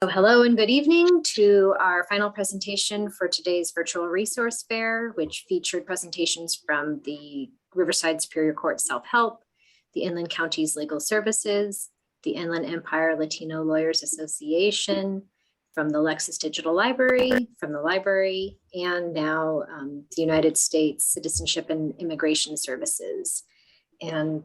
So hello and good evening to our final presentation for today's virtual resource fair, which featured presentations from the Riverside Superior Court Self-Help, the Inland Counties Legal Services, the Inland Empire Latino Lawyers Association, from the Lexis Digital Library, from the library, and now the United States Citizenship and Immigration Services. And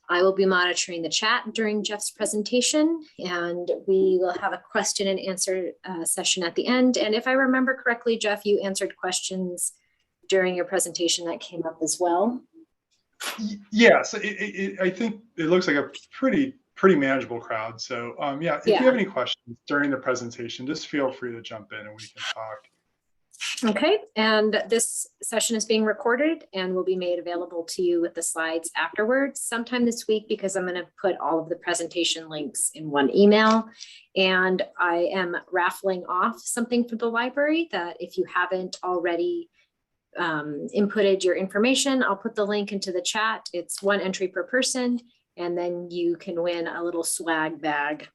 I will be monitoring the chat during Jeff's presentation, and we will have a question and answer session at the end. And if I remember correctly, Jeff, you answered questions during your presentation that came up as well. Yes, I think it looks like a pretty manageable crowd. So yeah, if you have any questions during the presentation, just feel free to jump in and we can talk. Okay, and this session is being recorded and will be made available to you with the slides afterwards sometime this week, because I'm going to put all of the presentation links in one email. And I am raffling off something from the library that if you haven't already inputted your information, I'll put the link into the chat. It's one entry per person, and then you can win a little swag bag.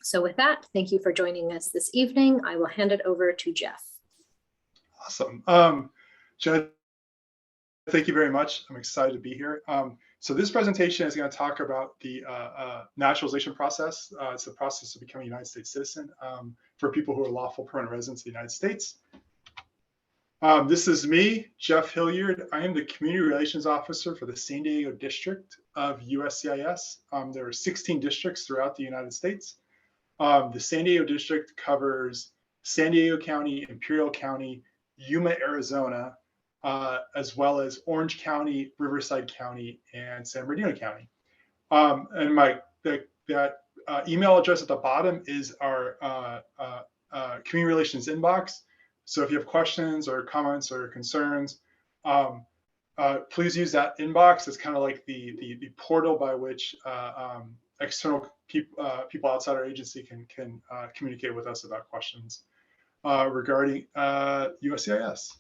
So with that, thank you for joining us this evening. I will hand it over to Jeff. Awesome. Jen, thank you very much. I'm excited to be here. So this presentation is going to talk about the naturalization process. It's the process of becoming a United States citizen for people who are lawful permanent residents of the United States. This is me, Jeff Hilliard. I am the Community Relations Officer for the San Diego District of USCIS. There are 16 districts throughout the United States. The San Diego District covers San Diego County, Imperial County, Yuma, Arizona, as well as Orange County, Riverside County, and San Bernardino County. And that email address at the bottom is our community relations inbox. So if you have questions or comments or concerns, please use that inbox. It's kind of like the portal by which external people outside our agency can communicate with us about questions regarding USCIS.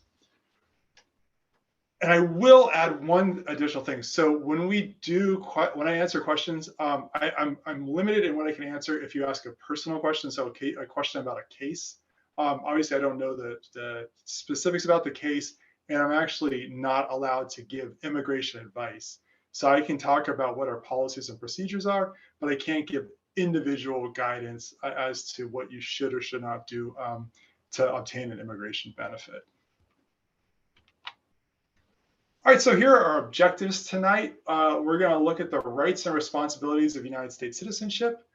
And I will add one additional thing. So when I answer questions, I'm limited in what I can answer if you ask a personal question. So a question about a case. Obviously, I don't know the specifics about the case, and I'm actually not allowed to give immigration advice. So I can talk about what our policies and procedures are, but I can't give individual guidance as to what you should or should not do to obtain an immigration benefit. All right, so here are our objectives tonight. We're going to look at the rights and responsibilities of United States citizenship.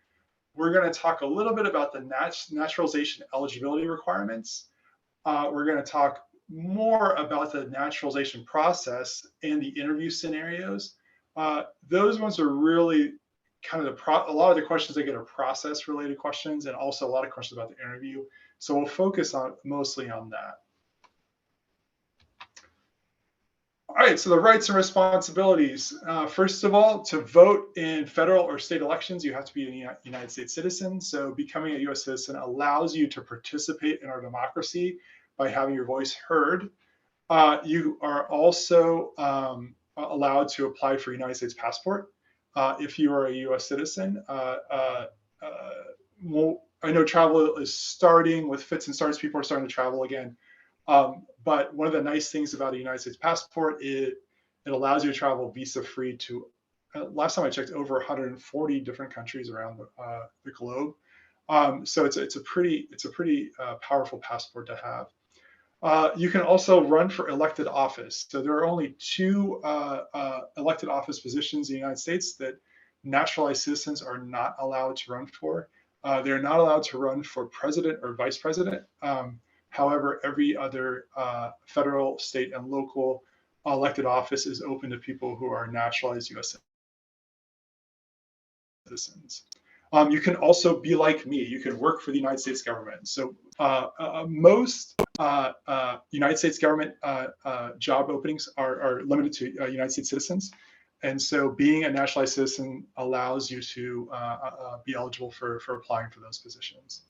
We're going to talk a little bit about the naturalization eligibility requirements. We're going to talk more about the naturalization process and the interview scenarios. Those ones are really kind of a lot of the questions I get are process related questions, and also a lot of questions about the interview. So we'll focus mostly on that. All right, so the rights and responsibilities. First of all, to vote in federal or state elections, you have to be a United States citizen. So becoming a U.S. citizen allows you to participate in our democracy by having your voice heard. You are also allowed to apply for a United States passport if you are a U.S. citizen. I know travel is starting with fits and starts. People are starting to travel again. But one of the nice things about a United States passport is it allows you to travel visa-free to, last time I checked, over 140 different countries around the globe. So it's a pretty powerful passport to have. You can also run for elected office. So there are only two elected office positions in the United States that naturalized citizens are not allowed to run for. They're not allowed to run for president or vice president. However, every other federal, state, and local elected office is open to people who are naturalized U.S. citizens. You can also be like me. You can work for the United States government. So most United States government job openings are limited to United States citizens. And so being a naturalized citizen allows you to be eligible for applying for those positions.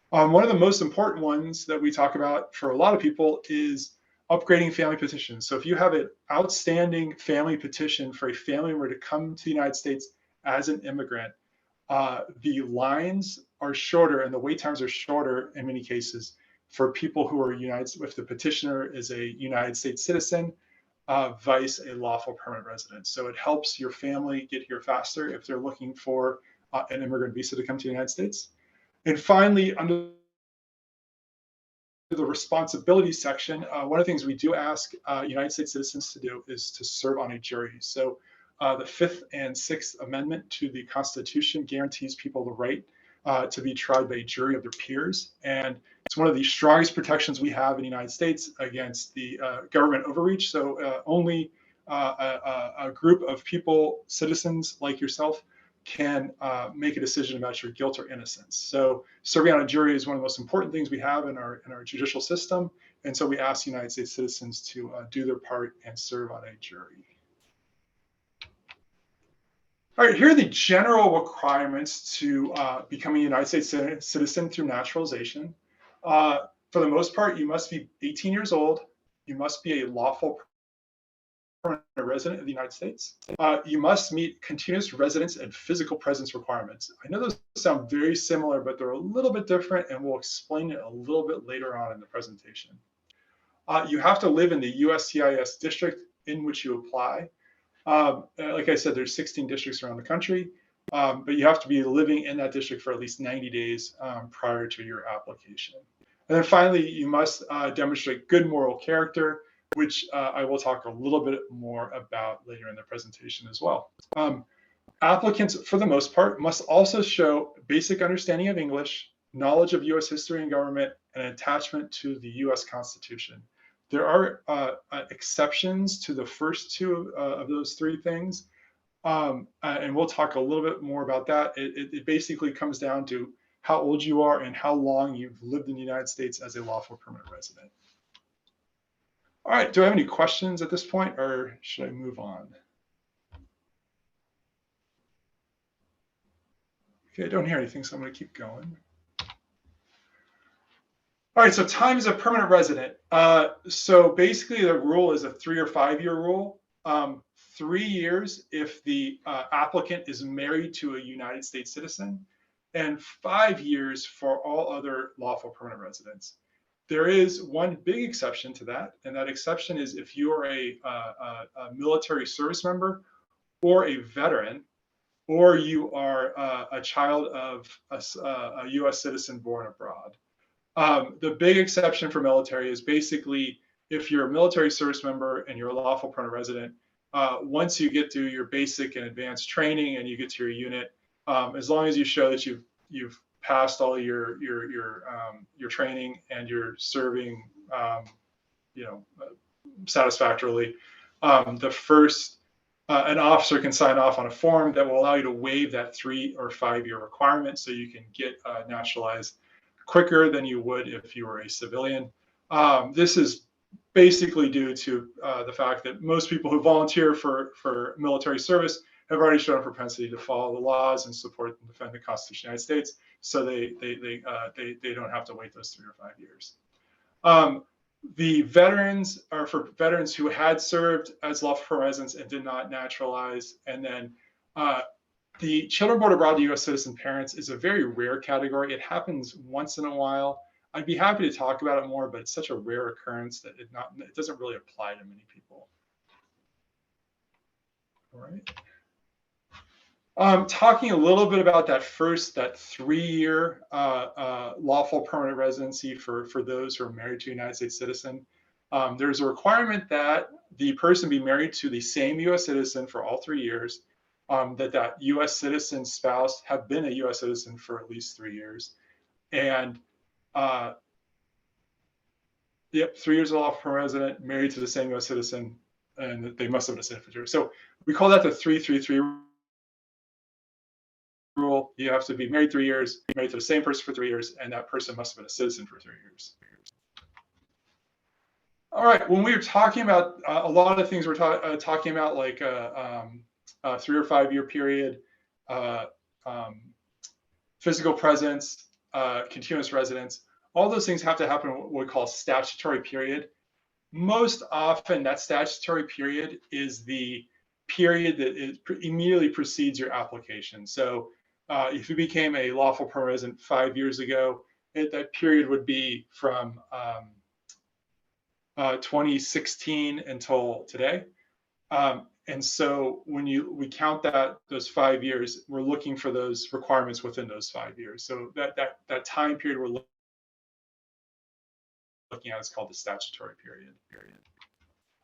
One of the most important ones that we talk about for a lot of people is upgrading family petitions. So if you have an outstanding family petition for a family member to come to the United States as an immigrant, the lines are shorter, and the wait times are shorter in many cases for people who are if the petitioner is a United States citizen, vice a lawful permanent resident. So it helps your family get here faster if they're looking for an immigrant visa to come to the United States. And finally, under the responsibility section, one of the things we do ask United States citizens to do is to serve on a jury. So the Fifth and Sixth Amendment to the Constitution guarantees people the right to be tried by a jury of their peers. And it's one of the strongest protections we have in the United States against the government overreach. So only a group of people, citizens like yourself, can make a decision about your guilt or innocence. So serving on a jury is one of the most important things we have in our judicial system. And so we ask United States citizens to do their part and serve on a jury. All right, here are the general requirements to becoming a United States citizen through naturalization. For the most part, you must be 18 years old. You must be a lawful permanent resident of the United States. You must meet continuous residence and physical presence requirements. I know those sound very similar, but they're a little bit different, and we'll explain it a little bit later on in the presentation. You have to live in the USCIS district in which you apply. Like I said, there's 16 districts around the country, but you have to be living in that district for at least 90 days prior to your application. And then finally, you must demonstrate good moral character, which I will talk a little bit more about later in the presentation as well. Applicants, for the most part, must also show basic understanding of English, knowledge of U.S. history and government, and attachment to the U.S. Constitution. There are exceptions to the first two of those three things, and we'll talk a little bit more about that. It basically comes down to how old you are and how long you've lived in the United States as a lawful permanent resident. All right, do I have any questions at this point, or should I move on? Okay, I don't hear anything, so I'm going to keep going. All right, so time as a permanent resident. So basically the rule is a 3 or 5 year rule. 3 years if the applicant is married to a United States citizen, and 5 years for all other lawful permanent residents. There is one big exception to that, and that exception is if you are a military service member or a veteran, or you are a child of a U.S. citizen born abroad. The big exception for military is basically if you're a military service member and you're a lawful permanent resident, once you get through your basic and advanced training and you get to your unit, as long as you show that you've passed all your training and you're serving, satisfactorily, an officer can sign off on a form that will allow you to waive that 3 or 5 year requirement, so you can get naturalized quicker than you would if you were a civilian. This is basically due to the fact that most people who volunteer for military service have already shown a propensity to follow the laws and support and defend the Constitution of the United States, so they don't have to wait those 3 or 5 years. The veterans are for veterans who had served as lawful permanent residents and did not naturalize. And then the children born abroad to U.S. citizen parents is a very rare category. It happens once in a while. I'd be happy to talk about it more, but it's such a rare occurrence that it doesn't really apply to many people. All right. Talking a little bit about that 3 year lawful permanent residency for those who are married to a United States citizen. There's a requirement that the person be married to the same U.S. citizen for all 3 years, that U.S. citizen spouse have been a U.S. citizen for at least 3 years. And 3 years of lawful permanent resident, married to the same U.S. citizen, and they must have been a citizen. So we call that the 333 rule. You have to be married 3 years, married to the same person for 3 years, and that person must have been a citizen for 3 years. All right, when we were talking about a lot of the things we're talking about, like a 3 or 5 year period, physical presence, continuous residence, all those things have to happen in what we call statutory period. Most often that statutory period is the period that immediately precedes your application. So if you became a lawful permanent resident 5 years ago, that period would be from 2016 until today. And so when we count those 5 years, we're looking for those requirements within those 5 years. So that time period we're looking at is called the statutory period.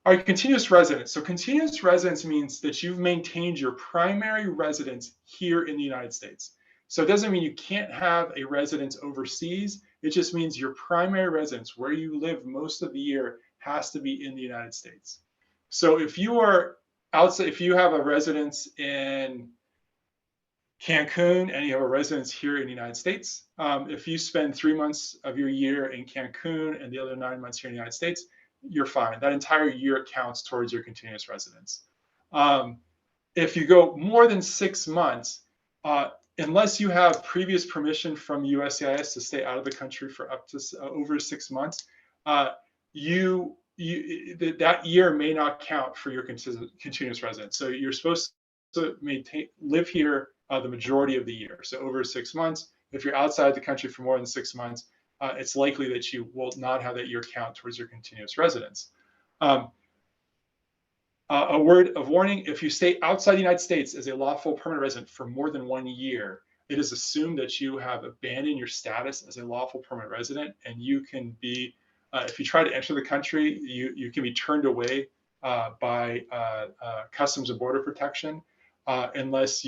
All right, continuous residence. So continuous residence means that you've maintained your primary residence here in the United States. So it doesn't mean you can't have a residence overseas. It just means your primary residence, where you live most of the year, has to be in the United States. So if you are outside, if you have a residence in Cancun and you have a residence here in the United States, if you spend 3 months of your year in Cancun and the other 9 months here in the United States, you're fine. That entire year counts towards your continuous residence. If you go more than 6 months, unless you have previous permission from USCIS to stay out of the country for up to over 6 months, that year may not count for your continuous residence. So you're supposed to live here the majority of the year. So over 6 months. If you're outside the country for more than 6 months, it's likely that you will not have that year count towards your continuous residence. A word of warning: if you stay outside the United States as a lawful permanent resident for more than 1 year, it is assumed that you have abandoned your status as a lawful permanent resident, and you can be, if you try to enter the country, you can be turned away by Customs and Border Protection unless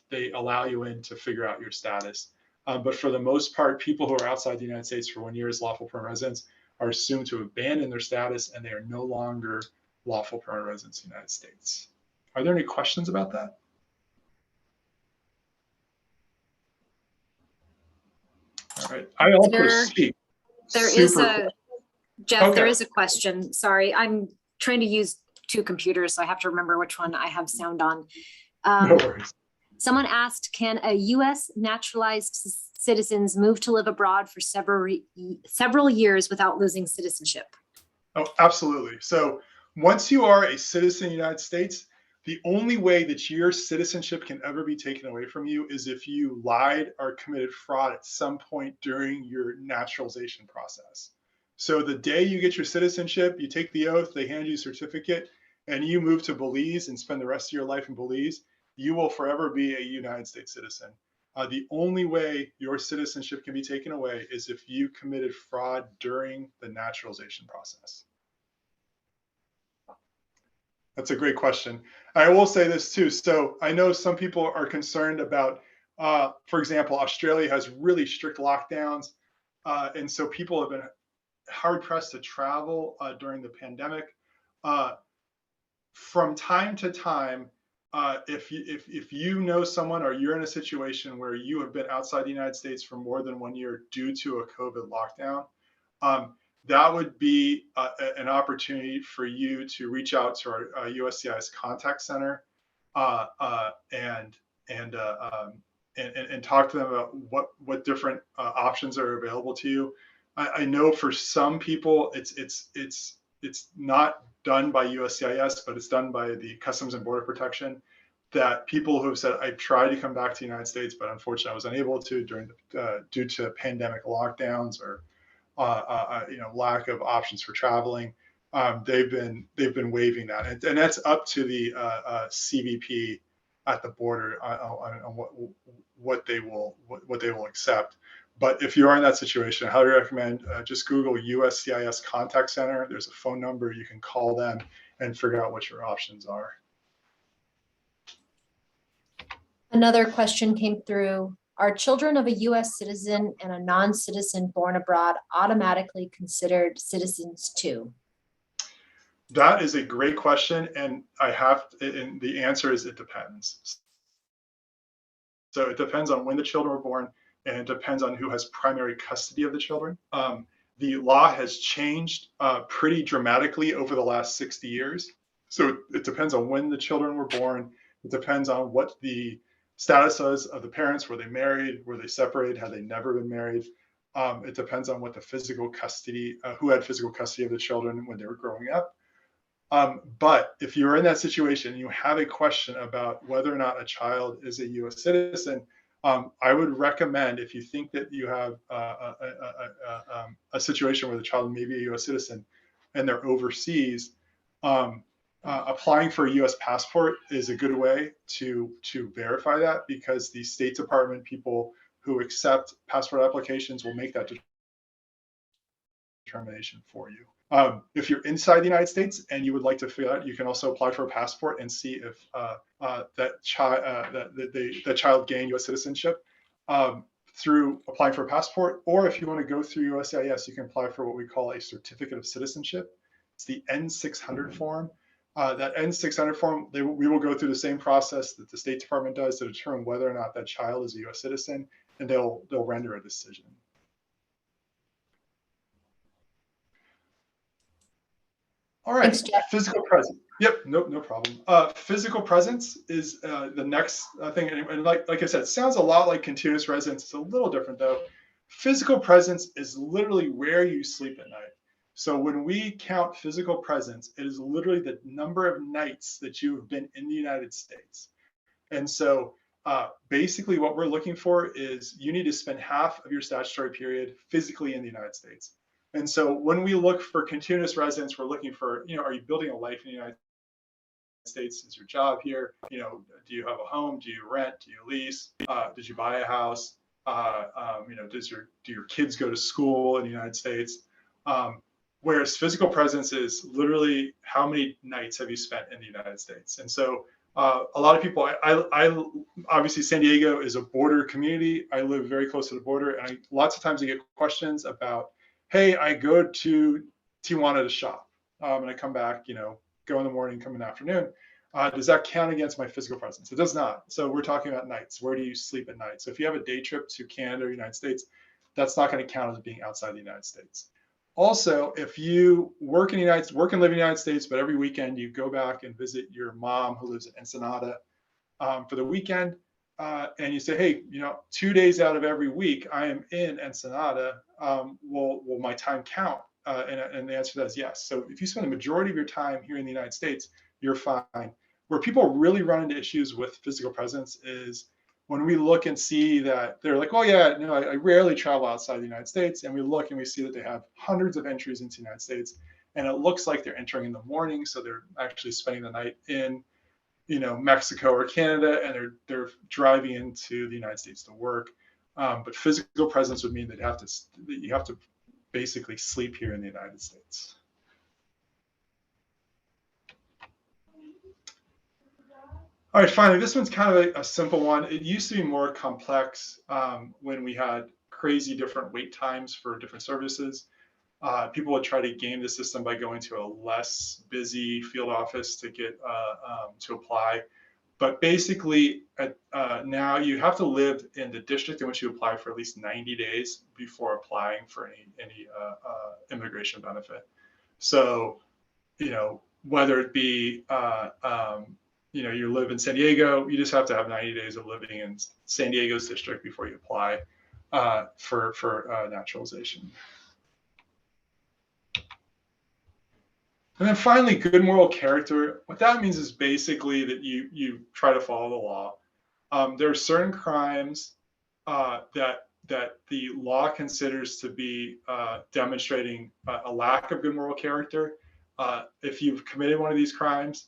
they allow you in to figure out your status. But for the most part, people who are outside the United States for 1 year as lawful permanent residents are assumed to abandon their status, and they are no longer lawful permanent residents in the United States. Are there any questions about that? All right. I also speak. Jeff, Okay. there is a question. Sorry, I'm trying to use 2 computers, so I have to remember which one I have sound on. No worries. Someone asked, can a U.S. naturalized citizens move to live abroad for several years without losing citizenship? Oh, absolutely. So once you are a citizen of the United States, the only way that your citizenship can ever be taken away from you is if you lied or committed fraud at some point during your naturalization process. So the day you get your citizenship, you take the oath, they hand you a certificate, and you move to Belize and spend the rest of your life in Belize, you will forever be a United States citizen. The only way your citizenship can be taken away is if you committed fraud during the naturalization process. That's a great question. I will say this too. So I know some people are concerned about, for example, Australia has really strict lockdowns. And so people have been hard pressed to travel during the pandemic. From time to time, if you know someone or you're in a situation where you have been outside the United States for more than 1 year due to a COVID lockdown, that would be an opportunity for you to reach out to our USCIS contact center and talk to them about what different options are available to you. I know for some people it's not done by USCIS, but it's done by the Customs and Border Protection. That people who have said, I've tried to come back to the United States, but unfortunately I was unable to due to pandemic lockdowns or lack of options for traveling. They've been waiving that, and that's up to the CBP at the border on what they will accept. But if you are in that situation, I highly recommend just Google USCIS Contact Center. There's a phone number. You can call them and figure out what your options are. Another question came through. Are children of a U.S. citizen and a non-citizen born abroad automatically considered citizens too? That is a great question, and and the answer is it depends. So it depends on when the children were born, and it depends on who has primary custody of the children. The law has changed pretty dramatically over the last 60 years. So it depends on when the children were born. It depends on what the status was of the parents. Were they married? Were they separated? Had they never been married? It depends on what the physical custody, who had physical custody of the children when they were growing up. But if you're in that situation, you have a question about whether or not a child is a U.S. citizen, I would recommend, if you think that you have a situation where the child may be a U.S. citizen and they're overseas, applying for a U.S. passport is a good way to verify that, because the State Department people who accept passport applications will make that determination for you. If you're inside the United States and you would like to figure out, you can also apply for a passport and see if that child gained U.S. citizenship through applying for a passport. Or if you want to go through USCIS, you can apply for what we call a certificate of citizenship. It's the N600 form. That N600 form, we will go through the same process that the State Department does to determine whether or not that child is a U.S. citizen, and they'll render a decision. All right, Thanks, Jeff. physical presence. Yep, no problem. Physical presence is the next thing, and like I said, it sounds a lot like continuous residence. It's a little different though. Physical presence is literally where you sleep at night. So when we count physical presence, it is literally the number of nights that you have been in the United States. And so basically what we're looking for is you need to spend half of your statutory period physically in the United States. And so when we look for continuous residence, we're looking for, are you building a life in the United States? Is your job here? Do you have a home? Do you rent? Do you lease? Did you buy a house? Do your kids go to school in the United States? Whereas physical presence is literally how many nights have you spent in the United States? And so a lot of people, I obviously San Diego is a border community. I live very close to the border, and lots of times I get questions about, hey, I go to Tijuana to shop, and I come back, go in the morning, come in the afternoon. Does that count against my physical presence? It does not. So we're talking about nights. Where do you sleep at night? So if you have a day trip to Canada or United States, that's not going to count as being outside the United States. Also, if you work and live in the United States, but every weekend you go back and visit your mom who lives in Ensenada for the weekend, and you say, hey, 2 days out of every week I am in Ensenada, will my time count? And the answer to that is yes. So if you spend the majority of your time here in the United States, you're fine. Where people really run into issues with physical presence is when we look and see that they're like, oh yeah, I rarely travel outside the United States. And we look and we see that they have hundreds of entries into the United States. And it looks like they're entering in the morning. So they're actually spending the night in Mexico or Canada, and they're driving into the United States to work. But physical presence would mean that you have to basically sleep here in the United States. All right, finally, this one's kind of a simple one. It used to be more complex when we had crazy different wait times for different services. People would try to game the system by going to a less busy field office to get to apply. But basically, now you have to live in the district in which you apply for at least 90 days before applying for any immigration benefit. So, whether it be you live in San Diego, you just have to have 90 days of living in San Diego's district before you apply for naturalization. And then finally, good moral character. What that means is basically that you try to follow the law. There are certain crimes that the law considers to be demonstrating a lack of good moral character. If you've committed one of these crimes,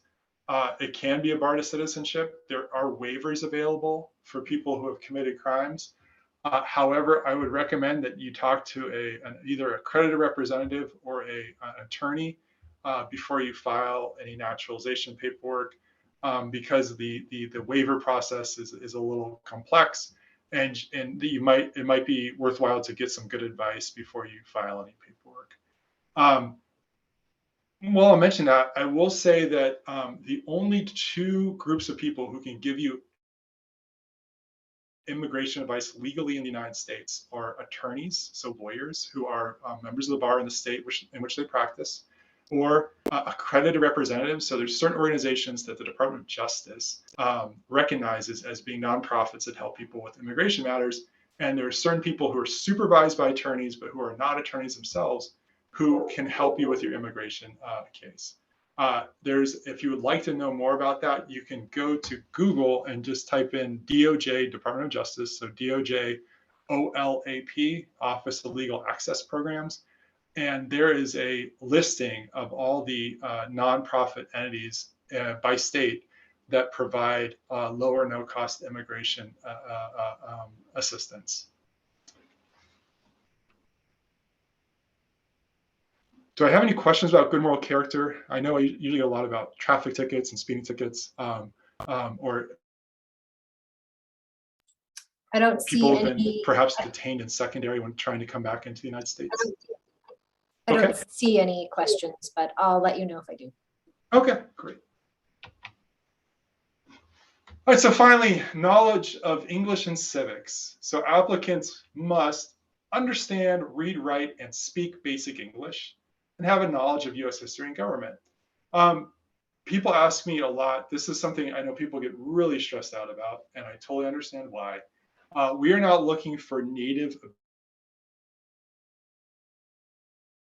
it can be a bar to citizenship. There are waivers available for people who have committed crimes. However, I would recommend that you talk to either a accredited representative or an attorney before you file any naturalization paperwork, because the waiver process is a little complex, and it might be worthwhile to get some good advice before you file any paperwork. While I mention that, I will say that the only two groups of people who can give you immigration advice legally in the United States are attorneys, so lawyers who are members of the bar in the state in which they practice, or accredited representatives. So there's certain organizations that the Department of Justice recognizes as being nonprofits that help people with immigration matters. And there are certain people who are supervised by attorneys, but who are not attorneys themselves, who can help you with your immigration case. If you would like to know more about that, you can go to Google and just type in DOJ, Department of Justice, so DOJ OLAP, Office of Legal Access Programs. And there is a listing of all the nonprofit entities by state that provide low or no cost immigration assistance. Do I have any questions about good moral character? I know I usually get a lot about traffic tickets and speeding tickets, or I don't see people who've been any. perhaps detained in secondary when trying to come back into the United States. I Okay. don't see any questions, but I'll let you know if I do. Okay, great. All right, so finally, knowledge of English and civics. So applicants must understand, read, write, and speak basic English, and have a knowledge of US history and government. People ask me a lot. This is something I know people get really stressed out about, and I totally understand why. We are not looking for native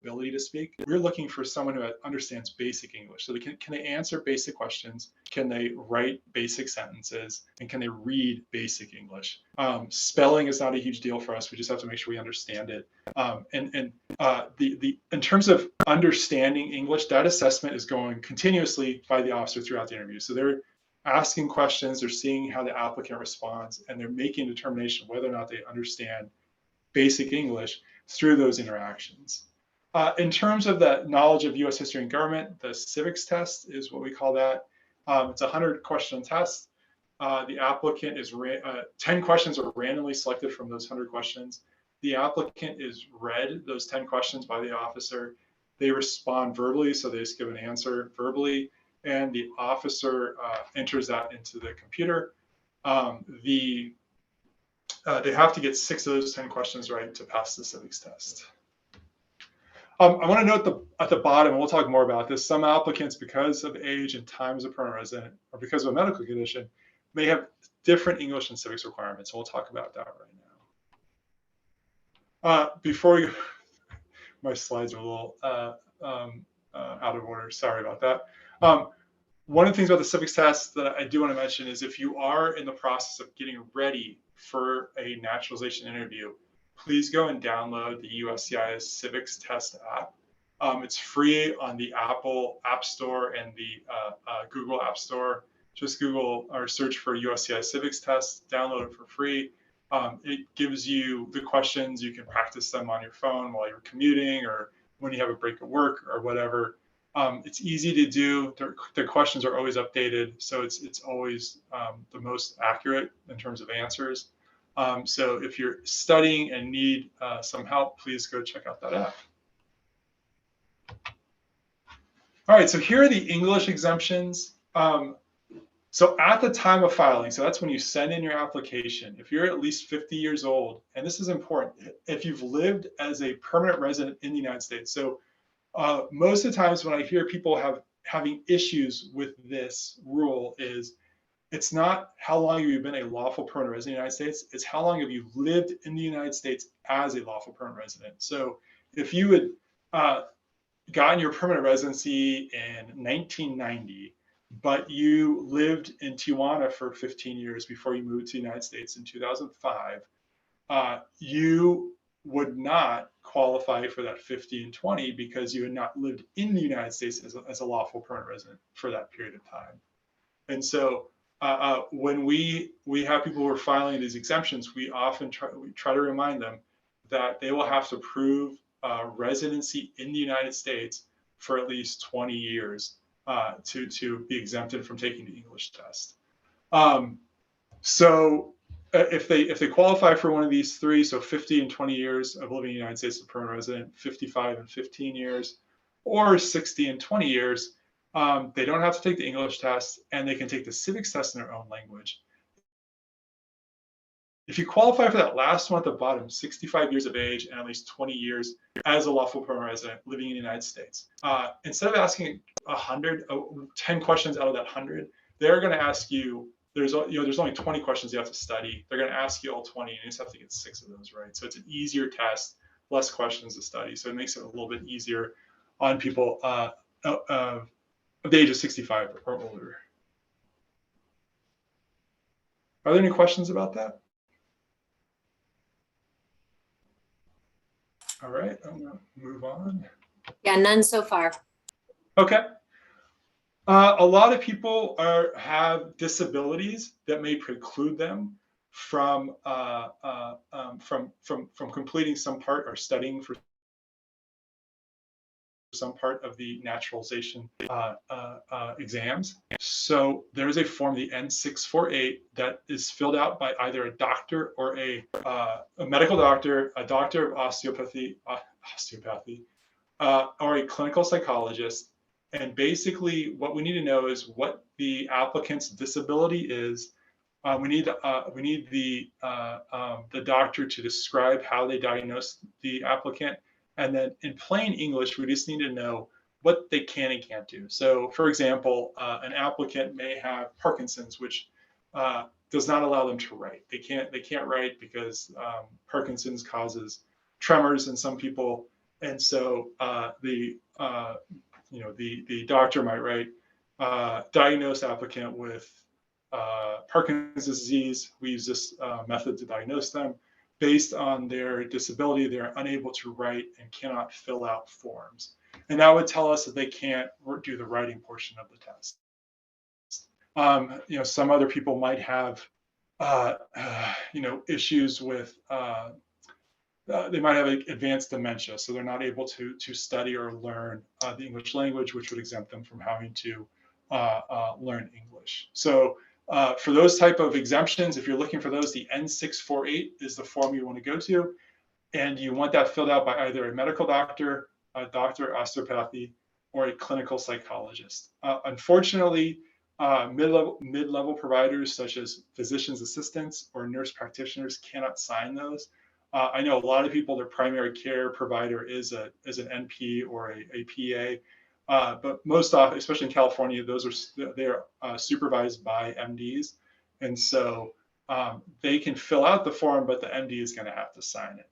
ability to speak. We're looking for someone who understands basic English. So can they answer basic questions? Can they write basic sentences? And can they read basic English? Spelling is not a huge deal for us. We just have to make sure we understand it. In terms of understanding English, that assessment is going continuously by the officer throughout the interview. So they're asking questions, they're seeing how the applicant responds, and they're making a determination whether or not they understand basic English through those interactions. In terms of the knowledge of US history and government, the civics test is what we call that. It's a 100-question test. The applicant is 10 questions are randomly selected from those 100 questions. The applicant is read those 10 questions by the officer. They respond verbally, so they just give an answer verbally, and the officer enters that into the computer. They have to get 6 of those 10 questions right to pass the civics test. I want to note at the bottom, and we'll talk more about this, some applicants, because of age and time as a permanent resident, or because of a medical condition, may have different English and civics requirements. And we'll talk about that right now. Before you, my slides are a little out of order. Sorry about that. One of the things about the civics test that I do want to mention is if you are in the process of getting ready for a naturalization interview, please go and download the USCIS Civics Test app. It's free on the Apple App Store and the Google App Store. Just Google or search for USCIS Civics Test, download it for free. It gives you the questions. You can practice them on your phone while you're commuting or when you have a break at work or whatever. It's easy to do. The questions are always updated, so it's always the most accurate in terms of answers. So if you're studying and need some help, please go check out that app. All right, so here are the English exemptions. So at the time of filing, so that's when you send in your application, if you're at least 50 years old, and this is important, if you've lived as a permanent resident in the United States. So most of the times when I hear people having issues with this rule is, it's not how long have you been a lawful permanent resident in the United States, it's how long have you lived in the United States as a lawful permanent resident. So if you had gotten your permanent residency in 1990, but you lived in Tijuana for 15 years before you moved to the United States in 2005, you would not qualify for that 50 and 20 because you had not lived in the United States as a lawful permanent resident for that period of time. And so when we have people who are filing these exemptions, we often try to remind them that they will have to prove residency in the United States for at least 20 years to be exempted from taking the English test. So if they qualify for one of these three, so 50 and 20 years of living in the United States as a permanent resident, 55 and 15 years, or 60 and 20 years, they don't have to take the English test, and they can take the civics test in their own language. If you qualify for that last one at the bottom, 65 years of age and at least 20 years as a lawful permanent resident living in the United States, instead of asking 10 questions out of that 100, they're going to ask you, there's only 20 questions you have to study. They're going to ask you all 20, and you just have to get 6 of those right. So it's an easier test, less questions to study. So it makes it a little bit easier on people of the age of 65 or older. Are there any questions about that? All right, I'm going to move on. Yeah, none so far. Okay. A lot of people have disabilities that may preclude them from completing some part or studying for some part of the naturalization exams. So there is a form, the N648, that is filled out by either a doctor or a medical doctor, a doctor of osteopathy, or a clinical psychologist. And basically, what we need to know is what the applicant's disability is. We need the doctor to describe how they diagnose the applicant, and then in plain English, we just need to know what they can and can't do. So, for example, an applicant may have Parkinson's, which does not allow them to write. They can't write because Parkinson's causes tremors in some people, and so the doctor might write diagnose applicant with Parkinson's disease. We use this method to diagnose them. Based on their disability, they're unable to write and cannot fill out forms. And that would tell us that they can't do the writing portion of the test. Some other people might have, issues with, they might have advanced dementia, so they're not able to study or learn the English language, which would exempt them from having to learn English. So for those type of exemptions, if you're looking for those, the N648 is the form you want to go to, and you want that filled out by either a medical doctor, a doctor of osteopathy, or a clinical psychologist. Unfortunately, mid-level providers such as physician's assistants or nurse practitioners cannot sign those. I know a lot of people, their primary care provider is an NP or a PA, but most often, especially in California, they're supervised by MDs, and so they can fill out the form, but the MD is going to have to sign it.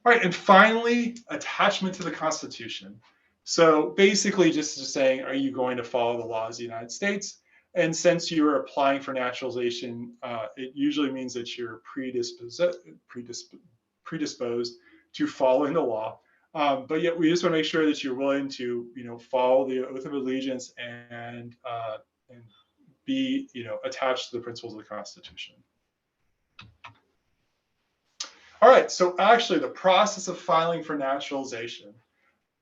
All right, and finally, attachment to the Constitution. So basically, just saying, are you going to follow the laws of the United States? And since you are applying for naturalization, it usually means that you're predisposed to following the law. But yet, we just want to make sure that you're willing to, follow the oath of allegiance and be, attached to the principles of the Constitution. All right, so actually, the process of filing for naturalization.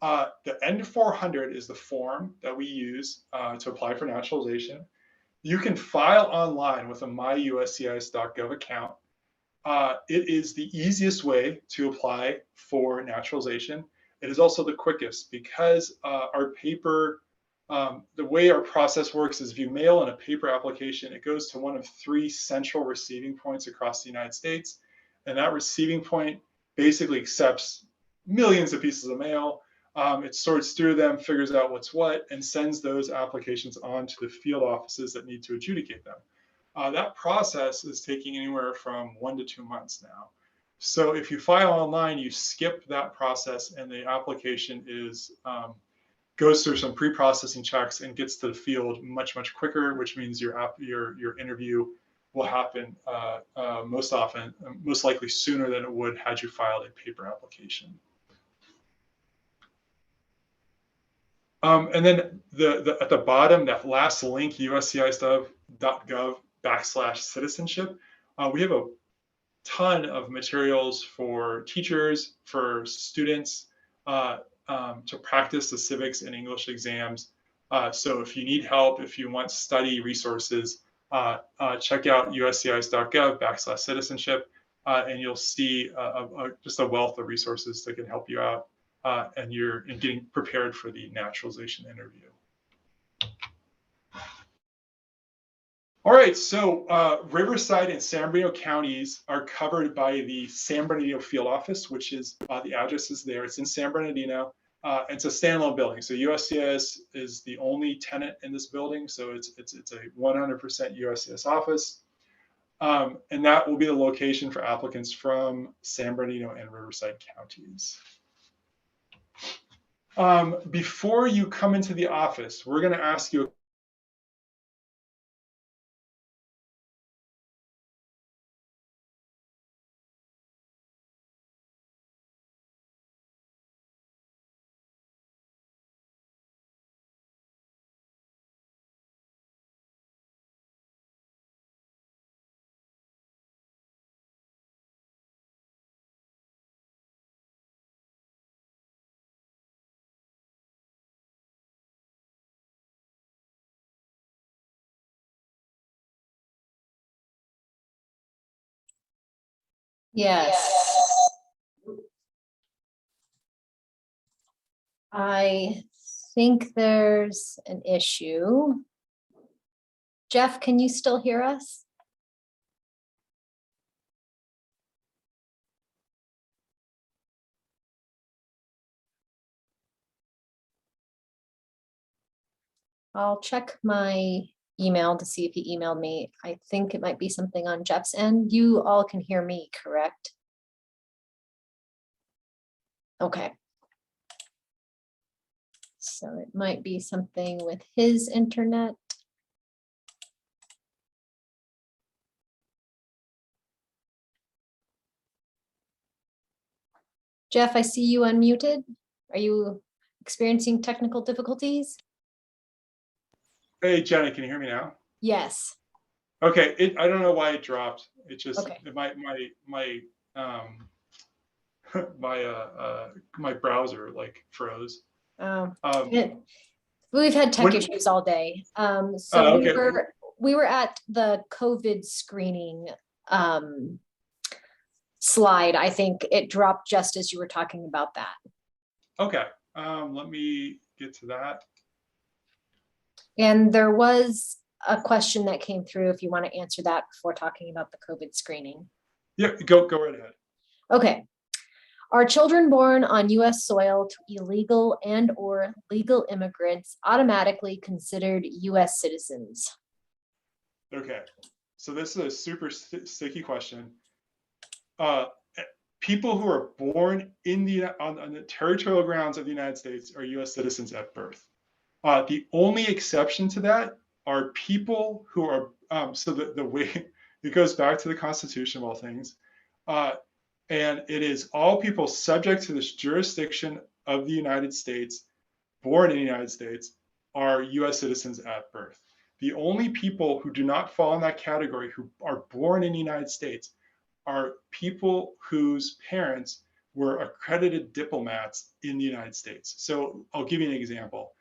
The N400 is the form that we use to apply for naturalization. You can file online with a myuscis.gov account. It is the easiest way to apply for naturalization. It is also the quickest because the way our process works is if you mail in a paper application, it goes to one of 3 central receiving points across the United States. And that receiving point basically accepts millions of pieces of mail. It sorts through them, figures out what's what, and sends those applications on to the field offices that need to adjudicate them. That process is taking anywhere from 1 to 2 months now. So if you file online, you skip that process, and the application goes through some pre-processing checks and gets to the field much quicker, which means your interview will happen most likely sooner than it would had you filed a paper application. And then at the bottom, that last link, uscis.gov/citizenship, we have a ton of materials for teachers, for students, to practice the civics and English exams. So if you need help, if you want study resources, check out uscis.gov/citizenship, and you'll see just a wealth of resources that can help you out. And you're getting prepared for the naturalization interview. All right, so Riverside and San Bernardino counties are covered by the San Bernardino field office, which is the address is there. It's in San Bernardino. It's a standalone building. So USCIS is the only tenant in this building. So it's a 100% USCIS office. And that will be the location for applicants from San Bernardino and Riverside counties. Before you come into the office, we're going to ask you. Yes. I think there's an issue. Jeff, can you still hear us? I'll check my email to see if he emailed me. I think it might be something on Jeff's end. You all can hear me, correct? Okay. So it might be something with his internet. Jeff, I see you unmuted. Are you experiencing technical difficulties? Hey, Jenny, can you hear me now? Yes. Okay, I don't know why it dropped. It just Okay. my my browser like froze. Um, Um, we've had tech when, issues all day. So okay, we were at the COVID screening slide. I think it dropped just as you were talking about that. okay. Let me get to that. And there was a question that came through if you want to answer that before talking about the COVID screening. Yeah, go right ahead. Okay. Are children born on US soil to illegal and or legal immigrants automatically considered US citizens? Okay, so this is a super sticky question. Uh, People who are born in on the territorial grounds of the United States are U.S. citizens at birth. The only exception to that are people who are so the way it goes back to the Constitution of all things, and it is all people subject to this jurisdiction of the United States, born in the United States, are U.S. citizens at birth. The only people who do not fall in that category who are born in the United States are people whose parents were accredited diplomats in the United States. So I'll give you an example.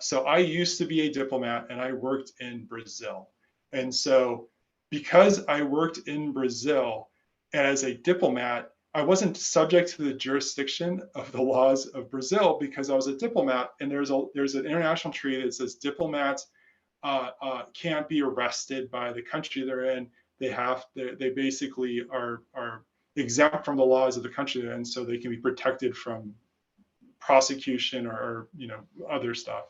So I used to be a diplomat and I worked in Brazil. And so because I worked in Brazil as a diplomat, I wasn't subject to the jurisdiction of the laws of Brazil because I was a diplomat. And there's an international treaty that says diplomats can't be arrested by the country they're in. They basically are exempt from the laws of the country they're in, so they can be protected from prosecution or other stuff.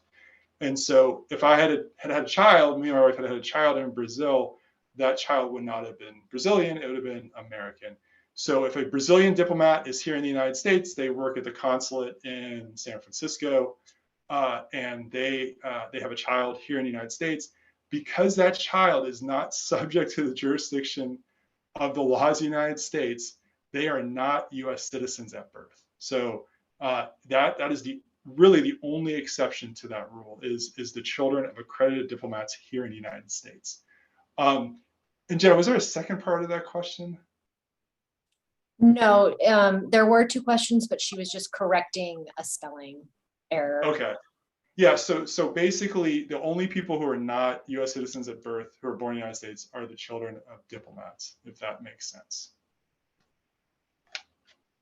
And so if I had a child, me and my wife had a child in Brazil, that child would not have been Brazilian, it would have been American. So if a Brazilian diplomat is here in the United States, they work at the consulate in San Francisco, and they have a child here in the United States, because that child is not subject to the jurisdiction of the laws of the United States, they are not U.S. citizens at birth. So that is really the only exception to that rule is the children of accredited diplomats here in the United States. And Jenna, was there a second part of that question? No, there were two questions, but she was just correcting a spelling error. Okay. Yeah, so basically the only people who are not US citizens at birth who are born in the United States are the children of diplomats, if that makes sense.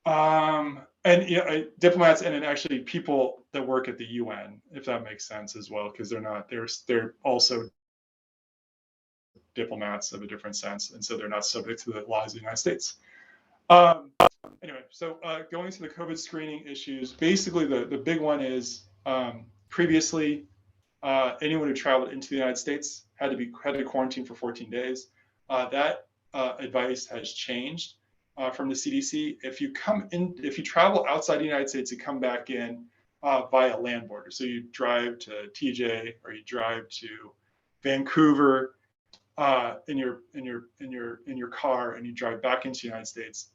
And diplomats and then actually people that work at the UN, if that makes sense as well, because they're also diplomats of a different sense, and so they're not subject to the laws of the United States. Anyway, so going to the COVID screening issues, basically the big one is previously anyone who traveled into the United States had to quarantine for 14 days. That advice has changed from the CDC. If you travel outside the United States and come back in, via land border. So you drive to TJ or you drive to Vancouver in your car, and you drive back into the United States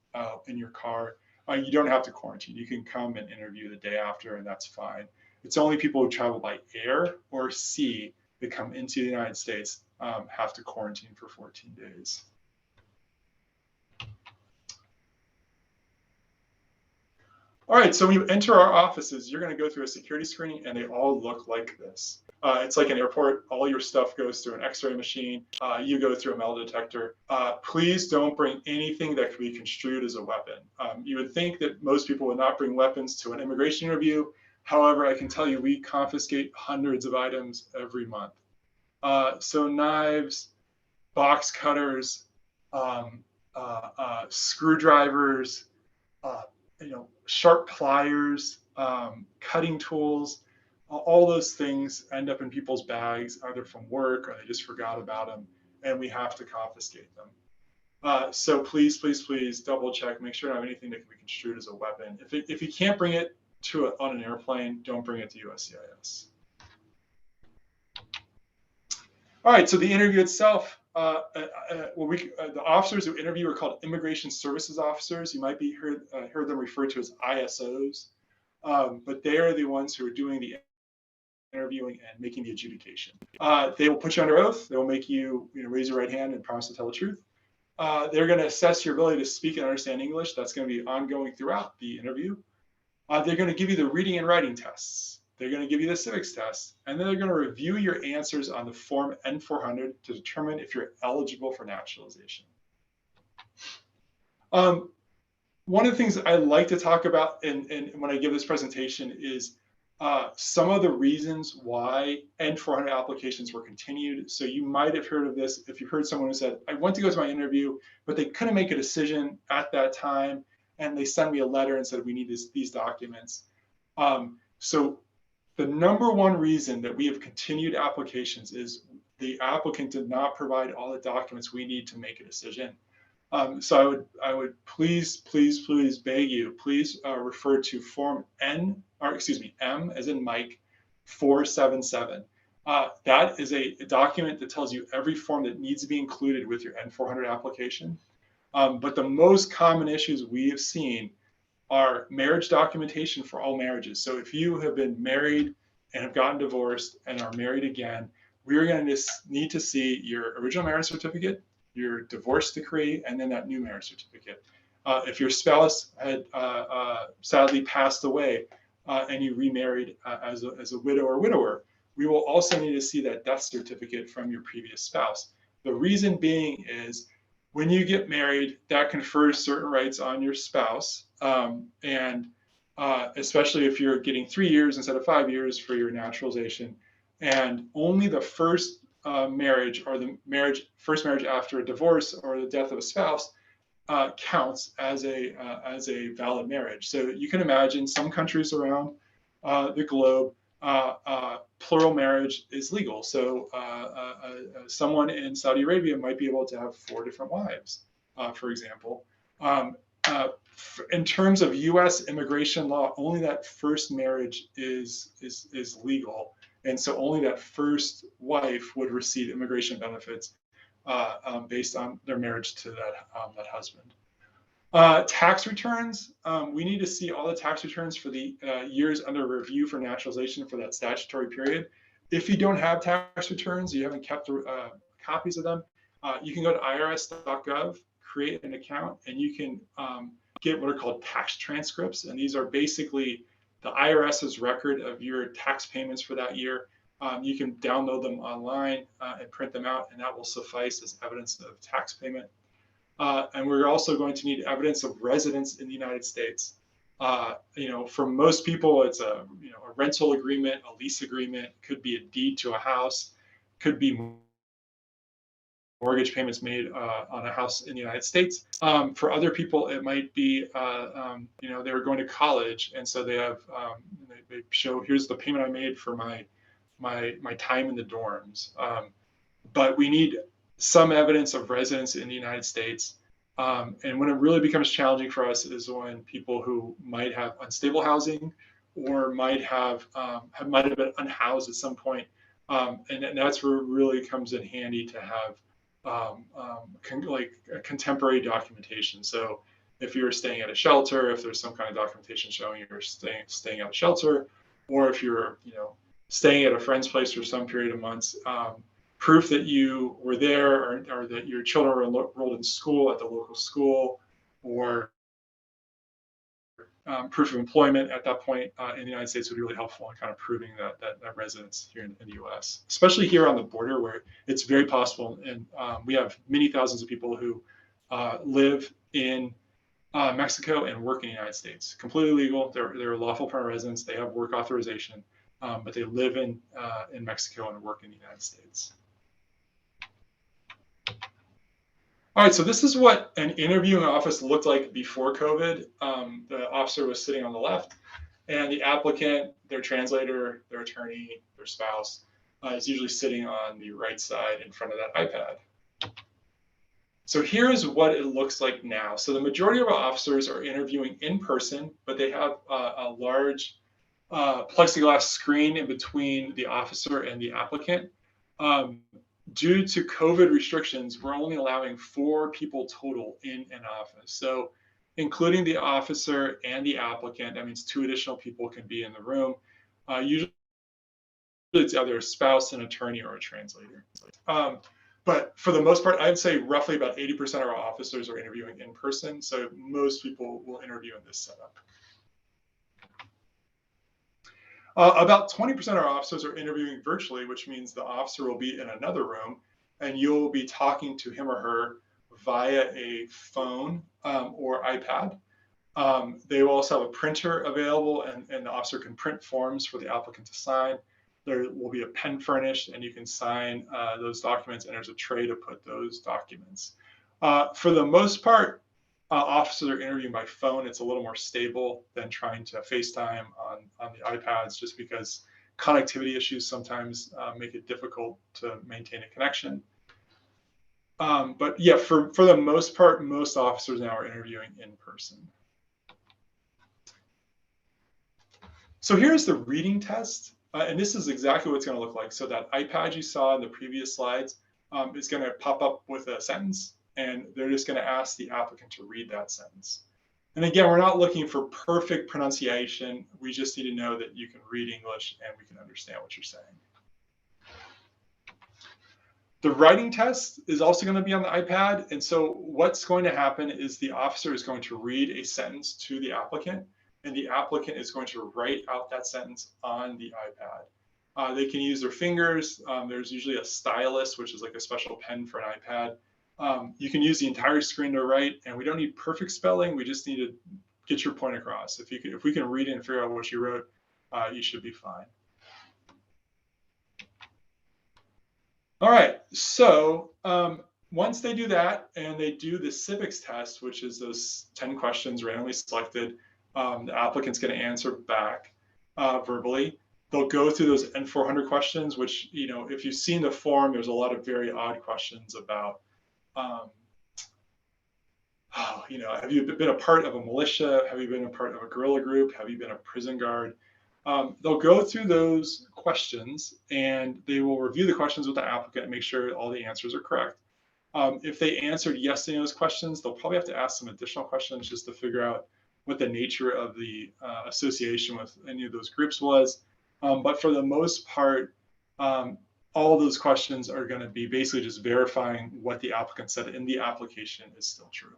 in your car. You don't have to quarantine. You can come and interview the day after, and that's fine. It's only people who travel by air or sea that come into the United States have to quarantine for 14 days. All right, so when you enter our offices, you're going to go through a security screening, and they all look like this. It's like an airport. All your stuff goes through an X-ray machine. You go through a metal detector. Please don't bring anything that could be construed as a weapon. You would think that most people would not bring weapons to an immigration interview. However, I can tell you we confiscate hundreds of items every month. So knives, box cutters, screwdrivers, sharp pliers, cutting tools, all those things end up in people's bags, either from work or they just forgot about them, and we have to confiscate them. So please, please, please double check, make sure you don't have anything that can be construed as a weapon. If you can't bring it on an airplane, don't bring it to USCIS. All right, so the interview itself, the officers who interview are called immigration services officers. You might be heard them referred to as ISOs, but they are the ones who are doing the interviewing and making the adjudication. They will put you under oath. They will make you, raise your right hand and promise to tell the truth. They're going to assess your ability to speak and understand English. That's going to be ongoing throughout the interview. They're going to give you the reading and writing tests. They're going to give you the civics test, and then they're going to review your answers on the form N400 to determine if you're eligible for naturalization. One of the things I like to talk about and when I give this presentation is some of the reasons why N400 applications were continued. So you might have heard of this if you heard someone who said, I went to go to my interview, but they couldn't make a decision at that time, and they sent me a letter and said, we need these documents. So the number one reason that we have continued applications is the applicant did not provide all the documents we need to make a decision. So I would please beg you, please refer to form M as in Mike 477. That is a document that tells you every form that needs to be included with your N400 application. But the most common issues we have seen are marriage documentation for all marriages. So if you have been married and have gotten divorced and are married again, we're going to need to see your original marriage certificate, your divorce decree, and then that new marriage certificate. If your spouse had sadly passed away and you remarried as a widow or widower, we will also need to see that death certificate from your previous spouse. The reason being is when you get married, that confers certain rights on your spouse, and especially if you're getting 3 years instead of 5 years for your naturalization, and only the first marriage or the first marriage after a divorce or the death of a spouse counts as a valid marriage. So you can imagine some countries around the globe, plural marriage is legal. So someone in Saudi Arabia might be able to have 4 different wives, for example. In terms of U.S. immigration law, only that first marriage is legal, and so only that first wife would receive immigration benefits based on their marriage to that husband. Tax returns, we need to see all the tax returns for the years under review for naturalization for that statutory period. If you don't have tax returns, you haven't kept copies of them, you can go to irs.gov, create an account, and you can get what are called tax transcripts. And these are basically the IRS's record of your tax payments for that year. You can download them online and print them out, and that will suffice as evidence of tax payment. And we're also going to need evidence of residence in the United States. For most people, it's a rental agreement, a lease agreement, could be a deed to a house, could be mortgage payments made on a house in the United States. For other people, it might be, they were going to college, and so they have, they show, here's the payment I made for my time in the dorms. But we need some evidence of residence in the United States. And when it really becomes challenging for us is when people who might have unstable housing or might have been unhoused at some point. And that's where it really comes in handy to have like a contemporary documentation. So if you're staying at a shelter, if there's some kind of documentation showing you're staying at a shelter, or if you're staying at a friend's place for some period of months, proof that you were there, or that your children were enrolled in school at the local school, or proof of employment at that point in the United States would be really helpful in kind of proving that residence here in the U.S., especially here on the border where it's very possible. And we have many thousands of people who live in Mexico and work in the United States. Completely legal. They're lawful permanent residents. They have work authorization, but they live in Mexico and work in the United States. All right, so this is what an interviewing office looked like before COVID. The officer was sitting on the left, and the applicant, their translator, their attorney, their spouse, is usually sitting on the right side in front of that iPad. So here's what it looks like now. So the majority of our officers are interviewing in person, but they have a large plexiglass screen in between the officer and the applicant. Due to COVID restrictions, we're only allowing 4 people total in an office. So including the officer and the applicant, that means 2 additional people can be in the room. Usually it's either a spouse, an attorney, or a translator. But for the most part, I'd say roughly about 80% of our officers are interviewing in person. So most people will interview in this setup. About 20% of our officers are interviewing virtually, which means the officer will be in another room and you'll be talking to him or her via a phone or iPad. They will also have a printer available, and the officer can print forms for the applicant to sign. There will be a pen furnished and you can sign those documents, and there's a tray to put those documents. For the most part, officers are interviewing by phone. It's a little more stable than trying to FaceTime on the iPads, just because connectivity issues sometimes make it difficult to maintain a connection. But yeah, for the most part, most officers now are interviewing in person. So here's the reading test. And this is exactly what it's going to look like. So that iPad you saw in the previous slides is going to pop up with a sentence, and they're just going to ask the applicant to read that sentence. And again, we're not looking for perfect pronunciation. We just need to know that you can read English and we can understand what you're saying. The writing test is also going to be on the iPad. And so what's going to happen is the officer is going to read a sentence to the applicant, and the applicant is going to write out that sentence on the iPad. They can use their fingers. There's usually a stylus, which is like a special pen for an iPad. You can use the entire screen to write, and we don't need perfect spelling. We just need to get your point across. If we can read it and figure out what you wrote, you should be fine. All right, so once they do that and they do the civics test, which is those 10 questions randomly selected, the applicant's going to answer back verbally. They'll go through those N400 questions, which, if you've seen the form, there's a lot of very odd questions about, have you been a part of a militia? Have you been a part of a guerrilla group? Have you been a prison guard? They'll go through those questions and they will review the questions with the applicant and make sure all the answers are correct. If they answered yes to any of those questions, they'll probably have to ask some additional questions just to figure out what the nature of the association with any of those groups was. But for the most part, all of those questions are going to be basically just verifying what the applicant said in the application is still true.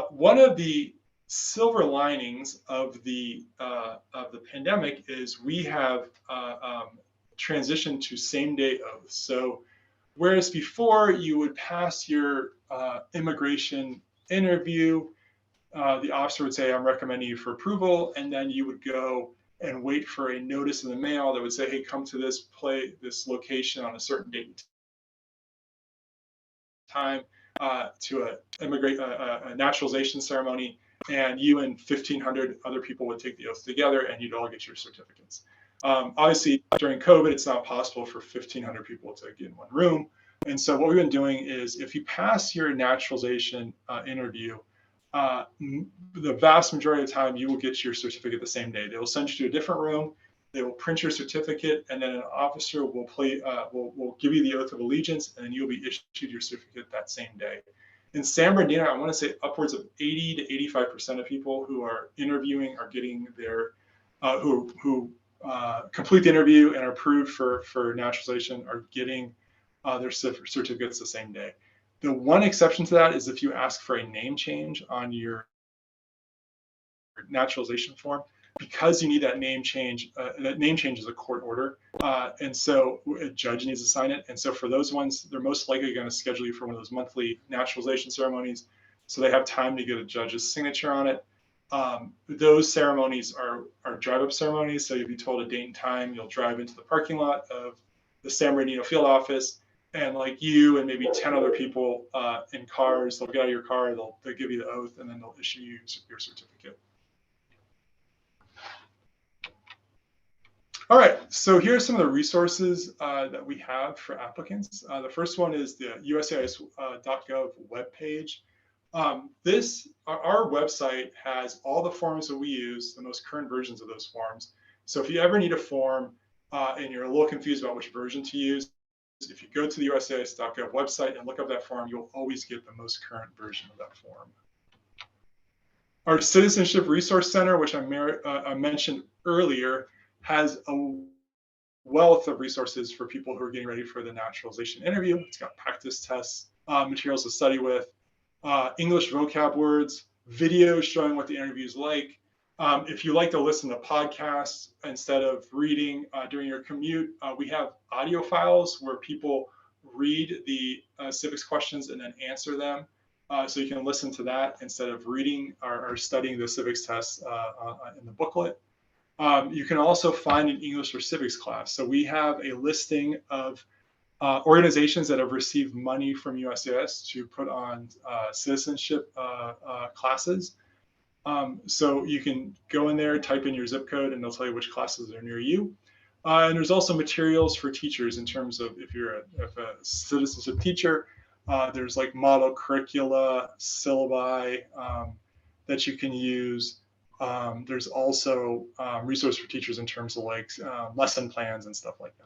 One of the silver linings of the pandemic is we have transitioned to same-day oaths. So whereas before you would pass your immigration interview, the officer would say, I'm recommending you for approval, and then you would go and wait for a notice in the mail that would say, hey, come to this location on a certain date and time to a naturalization ceremony, and you and 1,500 other people would take the oath together, and you'd all get your certificates. Obviously, during COVID, it's not possible for 1,500 people to get in one room. And so what we've been doing is if you pass your naturalization interview, the vast majority of the time you will get your certificate the same day. They will send you to a different room. They will print your certificate, and then an officer will give you the oath of allegiance, and then you'll be issued your certificate that same day. In San Bernardino, I want to say upwards of 80 to 85% of people who are interviewing are getting their who complete the interview and are approved for naturalization are getting their certificates the same day. The one exception to that is if you ask for a name change on your naturalization form, because you need that name change. That name change is a court order, and so a judge needs to sign it. And so for those ones, they're most likely going to schedule you for one of those monthly naturalization ceremonies, so they have time to get a judge's signature on it. Those ceremonies are drive-up ceremonies, so you'll be told a date and time. You'll drive into the parking lot of the San Bernardino field office, and like you and maybe 10 other people in cars, they'll get out of your car, they'll give you the oath, and then they'll issue you your certificate. All right, so here are some of the resources that we have for applicants. The first one is the USCIS.gov webpage. Our website has all the forms that we use, the most current versions of those forms. So if you ever need a form and you're a little confused about which version to use, if you go to the USCIS.gov website and look up that form, you'll always get the most current version of that form. Our Citizenship Resource Center, which I mentioned earlier, has a wealth of resources for people who are getting ready for the naturalization interview. It's got practice tests, materials to study with, English vocab words, videos showing what the interview is like. If you like to listen to podcasts instead of reading during your commute, we have audio files where people read the civics questions and then answer them. So you can listen to that instead of reading or studying the civics tests in the booklet. You can also find an English or civics class. So we have a listing of organizations that have received money from USCIS to put on citizenship classes. So you can go in there, type in your zip code, and they'll tell you which classes are near you. And there's also materials for teachers in terms of if you're a citizenship teacher, there's like model curricula, syllabi that you can use. There's also resource for teachers in terms of like lesson plans and stuff like that.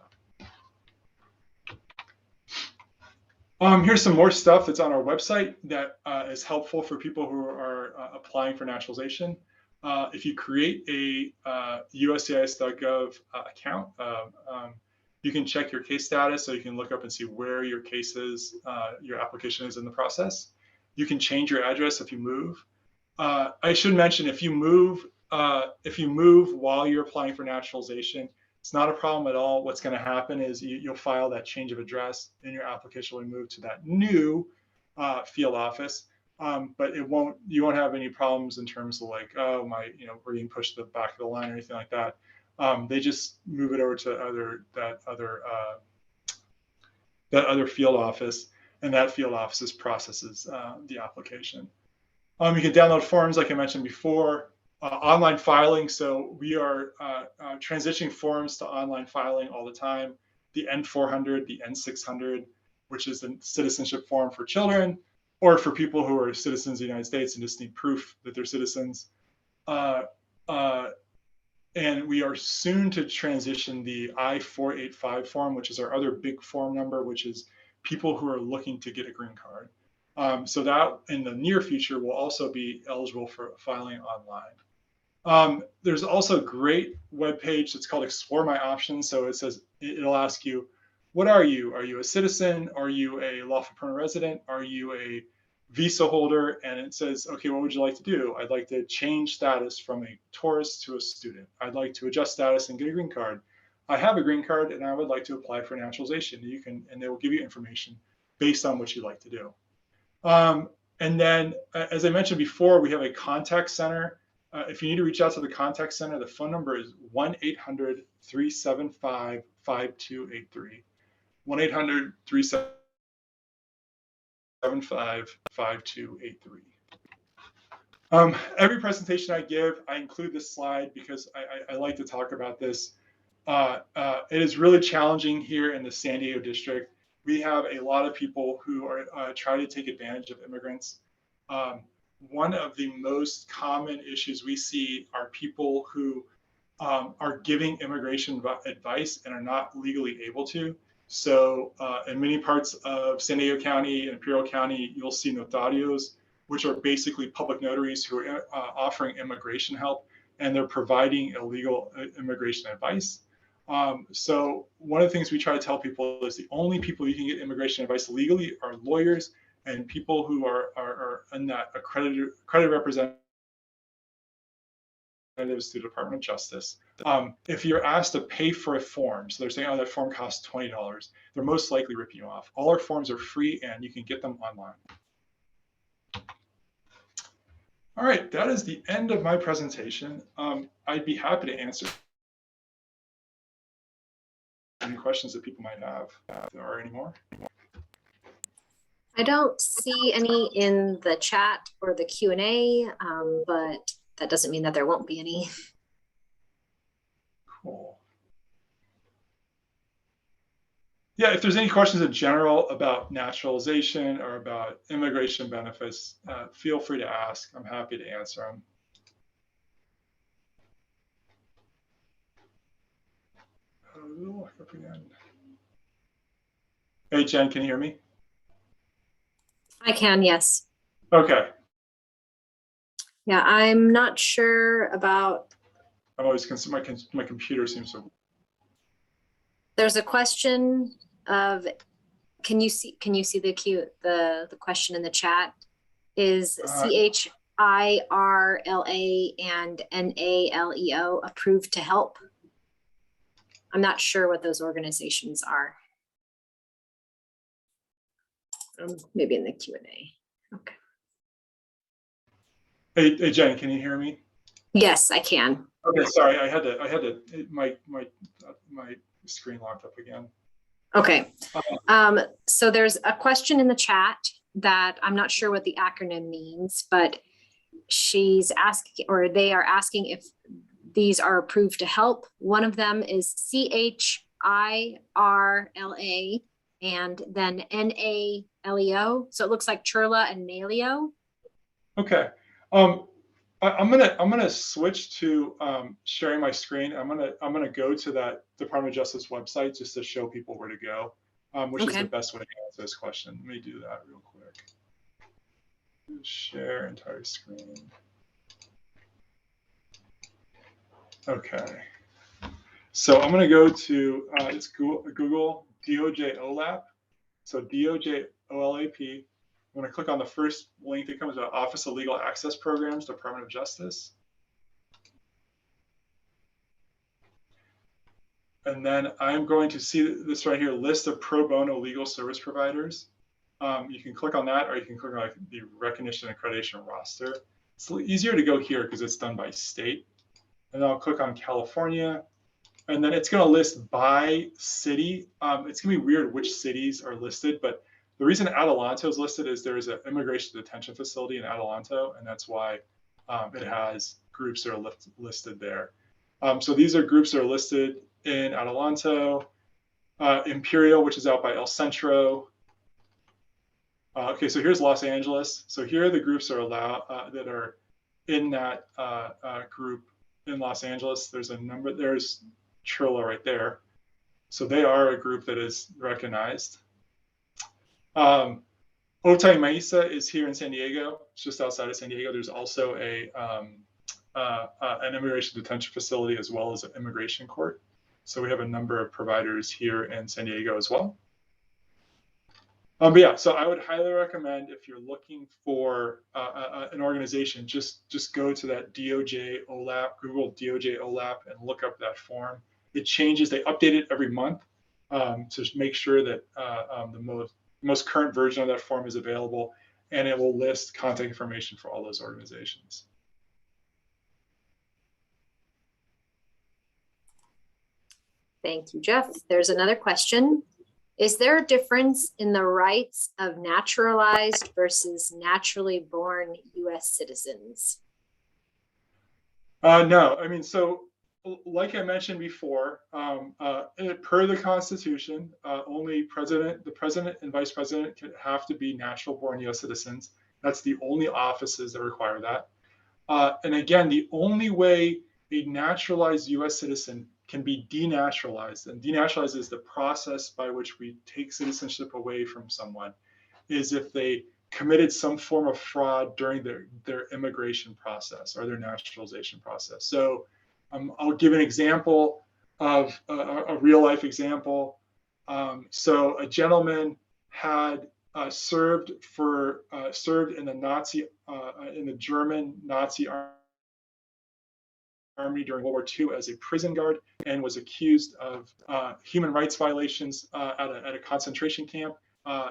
Here's some more stuff that's on our website that is helpful for people who are applying for naturalization. If you create a USCIS.gov account, you can check your case status, so you can look up and see where your case is, your application is in the process. You can change your address if you move. I should mention, if you move while you're applying for naturalization, it's not a problem at all. What's going to happen is you'll file that change of address, and your application will move to that new field office. But you won't have any problems in terms of like, oh, we're being pushed to the back of the line or anything like that. They just move it over to that other field office, and that field office processes the application. You can download forms, like I mentioned before, online filing. So we are transitioning forms to online filing all the time. The N400, the N600, which is the citizenship form for children, or for people who are citizens of the United States and just need proof that they're citizens. And we are soon to transition the I-485 form, which is our other big form number, which is people who are looking to get a green card. So that in the near future will also be eligible for filing online. There's also a great webpage that's called Explore My Options. So it'll ask you, what are you? Are you a citizen? Are you a lawful permanent resident? Are you a visa holder? And it says, okay, what would you like to do? I'd like to change status from a tourist to a student. I'd like to adjust status and get a green card. I have a green card and I would like to apply for naturalization. And they will give you information based on what you'd like to do. And then, as I mentioned before, we have a contact center. If you need to reach out to the contact center, the phone number is 1-800-375-5283. 1-800-375-5283. Every presentation I give, I include this slide because I like to talk about this. It is really challenging here in the San Diego district. We have a lot of people who are trying to take advantage of immigrants. one of the most common issues we see are people who are giving immigration advice and are not legally able to. So in many parts of San Diego County and Imperial County, you'll see notarios, which are basically public notaries who are offering immigration help, and they're providing illegal immigration advice. So one of the things we try to tell people is the only people you can get immigration advice legally are lawyers and people who are in that accredited representatives to the Department of Justice. If you're asked to pay for a form, so they're saying, oh, that form costs $20, they're most likely ripping you off. All our forms are free and you can get them online. All right, that is the end of my presentation. I'd be happy to answer any questions that people might have, if there are any more. I don't see any in the chat or the Q&A, but that doesn't mean that there won't be any. Cool. Yeah, if there's any questions in general about naturalization or about immigration benefits, feel free to ask. I'm happy to answer them. Oh, up again. Hey, Jen, can you hear me? I can, yes. Okay. Yeah, I'm not sure about. I'm always concerned. My computer seems to. There's a question of, can you see the question in the chat? Is CHIRLA and NALEO approved to help? I'm not sure what those organizations are. Maybe in the Q&A. Okay. Hey, Jen, can you hear me? Yes, I can. Okay, sorry, I had to. My screen locked up again. Okay. So there's a question in the chat that I'm not sure what the acronym means, but she's asking, or they are asking, if these are approved to help. One of them is CHIRLA and then NALEO. So it looks like Chirla and Naleo. Okay. I'm gonna switch to sharing my screen. I'm gonna go to that Department of Justice website just to show people where to go, which is the best way to answer this question. Let me do that real quick. Share entire screen. Okay. So I'm gonna go to it's Google DOJ OLAP. So DOJ OLAP. I'm going to click on the first link that comes to Office of Legal Access Programs, Department of Justice. And then I'm going to see this right here, list of pro bono legal service providers. You can click on that, or you can click on the recognition and accreditation roster. It's easier to go here because it's done by state. And then I'll click on California. And then it's going to list by city. It's going to be weird which cities are listed, but the reason Adelanto is listed is there's an immigration detention facility in Adelanto, and that's why it has groups that are listed there. So these are groups that are listed in Adelanto, Imperial, which is out by El Centro. Okay, so here's Los Angeles. So here are the groups that are that are in that group in Los Angeles. There's a number. There's Chirla right there. So they are a group that is recognized. Otay Mesa is here in San Diego. It's just outside of San Diego. There's also an immigration detention facility as well as an immigration court. So we have a number of providers here in San Diego as well. But yeah, so I would highly recommend, if you're looking for an organization, just go to that DOJ OLAP, Google DOJ OLAP, and look up that form. It changes, they update it every month to make sure that the most current version of that form is available, and it will list contact information for all those organizations. Thank you, Jeff. There's another question. Is there a difference in the rights of naturalized versus naturally born U.S. citizens? No, I mean, so like I mentioned before, per the Constitution, only the president and vice president have to be natural born U.S. citizens. That's the only offices that require that. And again, the only way a naturalized US citizen can be denaturalized, and denaturalized is the process by which we take citizenship away from someone, is if they committed some form of fraud during their immigration process or their naturalization process. So I'll give an example of a real life example. So a gentleman had served in the in the German Nazi army during World War II as a prison guard, and was accused of human rights violations at a concentration camp.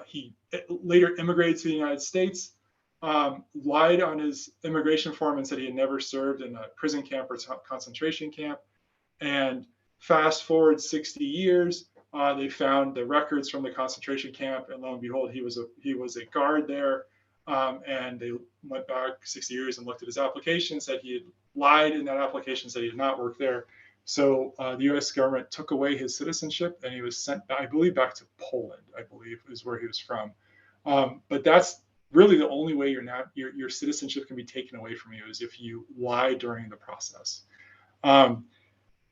He later immigrated to the United States, lied on his immigration form and said he had never served in a prison camp or concentration camp. And fast forward 60 years, they found the records from the concentration camp, and lo and behold, he was a guard there. And they went back 60 years and looked at his application, said he had lied in that application, said he did not work there. So the U.S. government took away his citizenship, and he was sent, I believe, back to Poland. I believe is where he was from. But that's really the only way your citizenship can be taken away from you, is if you lie during the process. And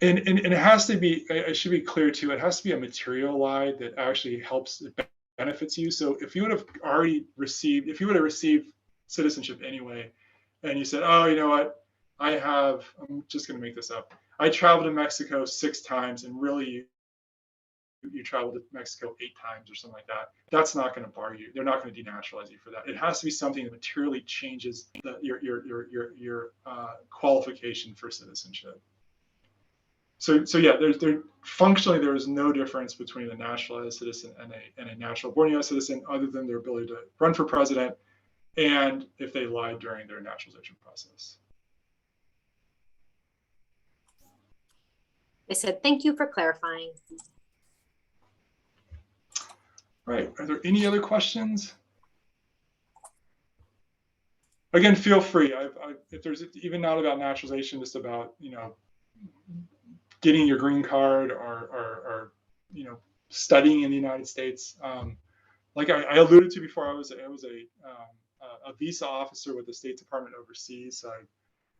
it has to be, it should be clear too, it has to be a material lie that actually helps, it benefits you. So if you would have received citizenship anyway, and you said, oh, you know what, I'm just going to make this up. I traveled to Mexico 6 times, and really you traveled to Mexico 8 times or something like that. That's not going to bar you. They're not going to denaturalize you for that. It has to be something that materially changes your qualification for citizenship. So yeah, functionally there is no difference between a naturalized citizen and a natural born U.S. citizen, other than their ability to run for president and if they lied during their naturalization process. They said, thank you for clarifying. Right. Are there any other questions? Again, feel free. If there's even not about naturalization, just about, getting your green card or studying in the United States. Like I alluded to before, I was a visa officer with the State Department overseas. So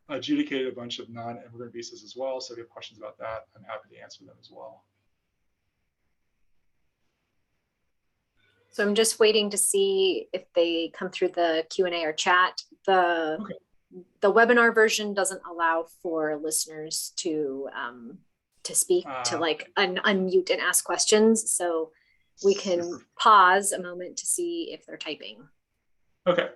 I adjudicated a bunch of non-immigrant visas as well. So if you have questions about that, I'm happy to answer them as well. So I'm just waiting to see if they come through the Q&A or chat. The webinar version doesn't allow for listeners to speak, to like unmute and ask questions. So we can pause a moment to see if they're typing. Okay.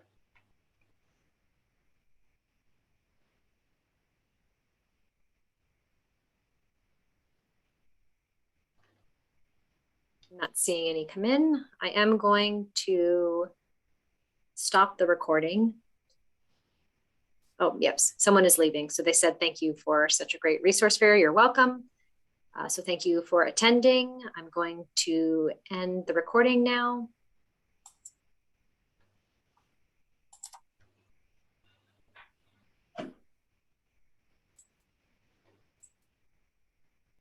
I'm not seeing any come in. I am going to stop the recording. Oh, yes, someone is leaving. So they said, thank you for such a great resource fair. You're welcome. So thank you for attending. I'm going to end the recording now.